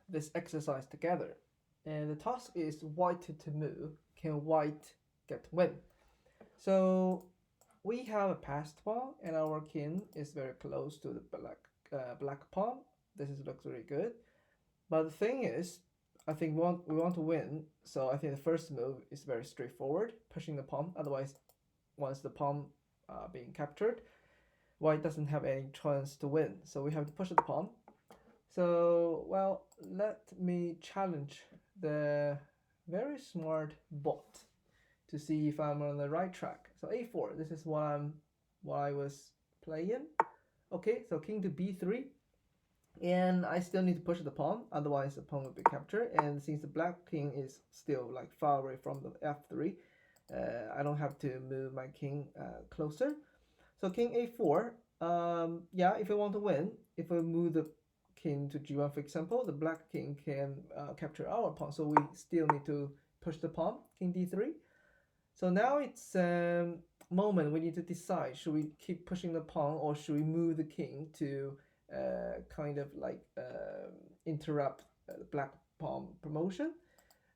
this exercise together. And the task is white to move. Can white get win? So we have a passed pawn, and our king is very close to the black pawn. This looks really good. But the thing is, I think we want to win. So I think the first move is very straightforward, pushing the pawn. Otherwise, once the pawn being captured, white doesn't have any chance to win. So we have to push the pawn. So, well, let me challenge the very smart bot to see if I'm on the right track. So a4, this is what I was playing. Okay, so king to b3, and I still need to push the pawn, otherwise the pawn will be captured. And since the black king is still like far away from the f3, I don't have to move my king closer. So king a4. Yeah, if I want to win, if I move the king to g1, for example, the black king can capture our pawn. So we still need to push the pawn, king d3. So now it's moment we need to decide: should we keep pushing the pawn, or should we move the king to kind of like interrupt the black pawn promotion?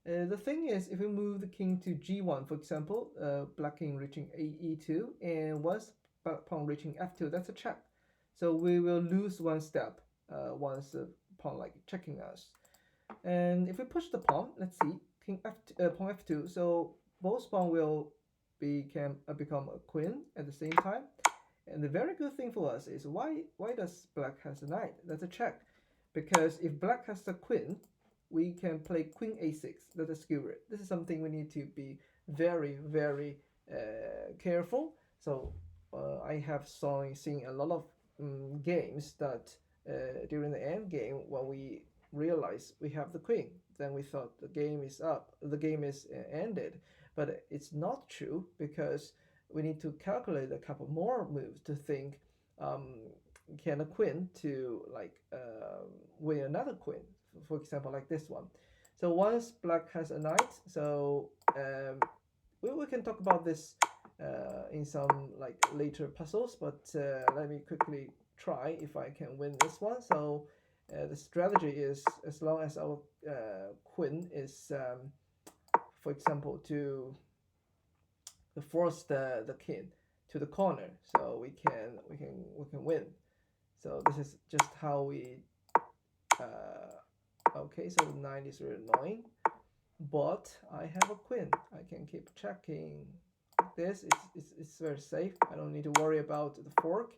The thing is, if we move the king to g1, for example, black king reaching e2, and once black pawn reaching f2, that's a check. So we will lose one step once the pawn like checking us. And if we push the pawn, let's see, king pawn f2. So both pawn will become a queen at the same time. And the very good thing for us is why does black has a knight? That's a check, because if black has a queen, we can play queen a6. That's a skewer. This is something we need to be very careful. So I have seen a lot of games that during the end game, when we realize we have the queen, then we thought the game is up, the game is ended. But it's not true, because we need to calculate a couple more moves to think, um, can a queen to like win another queen, for example, like this one. So once black has a knight, so we can talk about this in some like later puzzles, but let me quickly try if I can win this one. So the strategy is, as long as our queen is for example, to force the king to the corner, so we can win. So this is just how we okay, so the knight is really annoying, but I have a queen. I can keep checking like this. It's very safe. I don't need to worry about the fork.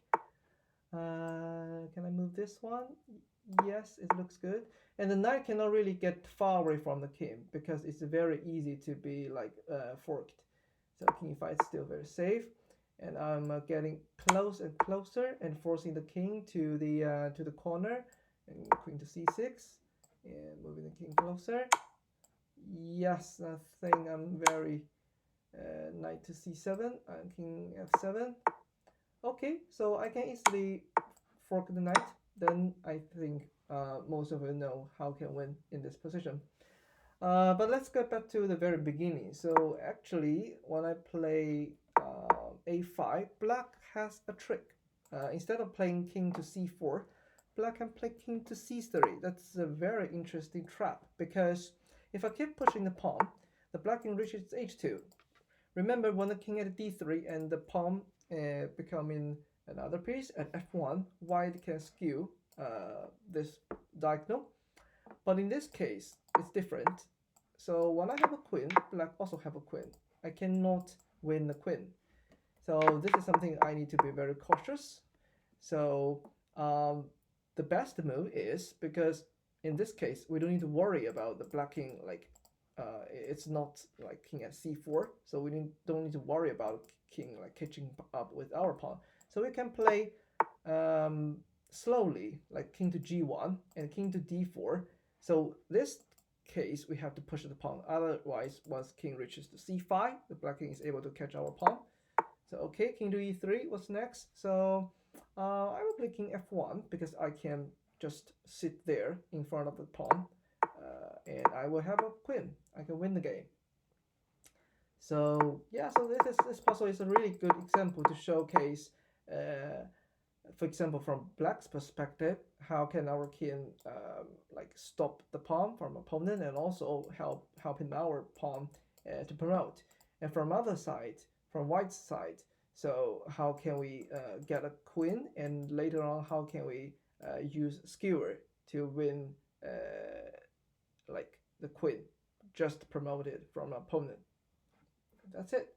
Can I move this one? Yes, it looks good. And the knight cannot really get far away from the king, because it's very easy to be like forked. So king e5 is still very safe, and I'm getting close and closer and forcing the king to the corner, and queen to c6, and moving the king closer. Yes, I think I'm very knight to c7 and king f7. Okay, so I can easily fork the knight. Then I think most of you know how can win in this position. But let's get back to the very beginning. So actually, when I play a5, black has a trick. Instead of playing king to c4, black can play king to c3. That's a very interesting trap, because if I keep pushing the pawn, the black king reaches h2. Remember, when the king at d3 and the pawn becoming another piece at f1, white can skew this diagonal. But in this case, it's different. So when I have a queen, black also have a queen. I cannot win the queen. So this is something I need to be very cautious. So the best move is, because in this case we don't need to worry about the black king, like it's not like king at c4, so we don't need to worry about king like catching up with our pawn. So we can play slowly, like king to g1 and king to d4. So this case we have to push the pawn. Otherwise, once king reaches to c5, the black king is able to catch our pawn. So okay, king to e3. What's next? So I will play king f1, because I can just sit there in front of the pawn, and I will have a queen. I can win the game. So yeah, so this puzzle is a really good example to showcase For example, from black's perspective, how can our king like stop the pawn from opponent and also helping our pawn to promote? And from other side, from white's side, so how can we get a queen, and later on how can we use skewer to win like the queen just promoted from opponent? That's it.